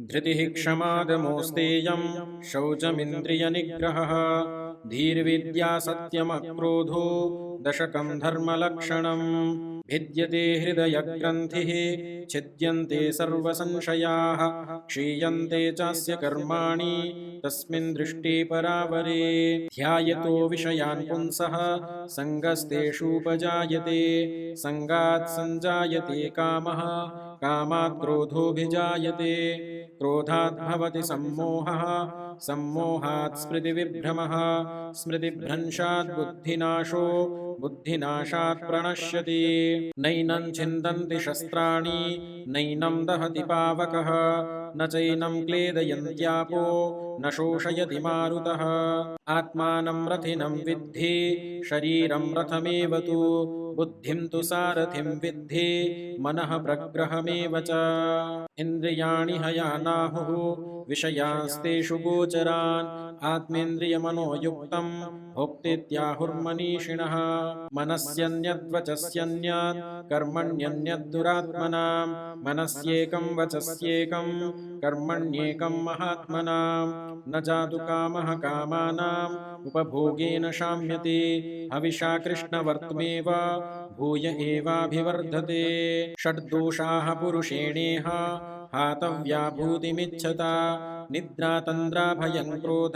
धृतिः क्षमा दमोस्तेयं शौचमिन्द्रियनिग्रहः धीर्विद्या सत्यमक्रोधो दशकं धर्मलक्षणम् भिद्यते हृदयग्रन्थिः छिद्यन्ते सर्वसंशयाः क्षीयन्ते चास्य कर्माणि तस्मिन् दृष्टे परावरे ध्यायतो विषयान् पुंसः सङ्गस्तेषूपजायते सङ्गात् सञ्जायते कामः कामात् क्रोधोऽभिजायते क्रोधात् भवति सम्मोहः सम्मोहात् स्मृतिविभ्रमः स्मृतिभ्रंशात् बुद्धिनाशो बुद्धिनाशात् प्रणश्यति नैनं छिन्दन्ति शस्त्राणि नैनं दहति पावकः न चैनं क्लेदयन्त्यापो न शोषयति मारुतः आत्मानं रथिनं विद्धि शरीरं रथमेव तु बुद्धिं तु सारथिं विद्धि मनः प्रग्रहमेव च इन्द्रियाणि हयानाहुः विषयांस्तेषु गोचरान् आत्मेन्द्रियमनोयुक्तं भोक्तीत्याहुर्मनीषिणः मनस्यन्यद्वचस्यन्यत् कर्मण्यन्यद्दुरात्मनां मनस्येकं वचस्येकं कर्मण्येकं महात्मनां न जातु कामः कामानाम् उपभोगेन शाम्यते हविषा कृष्णवर्त्मेव भूय एवाभिवर्धते षड्दोषाः पुरुषेणेह हातव्या भूतिमिच्छता निद्रा तन्द्रा भयं क्रोध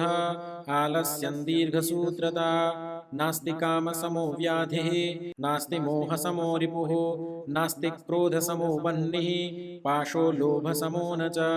आलस्यं दीर्घसूत्रता नास्ति कामसमो व्याधिः नास्ति मोहसमो रिपुः नास्ति क्रोधसमो बह्निः पाशो लोभसमो न च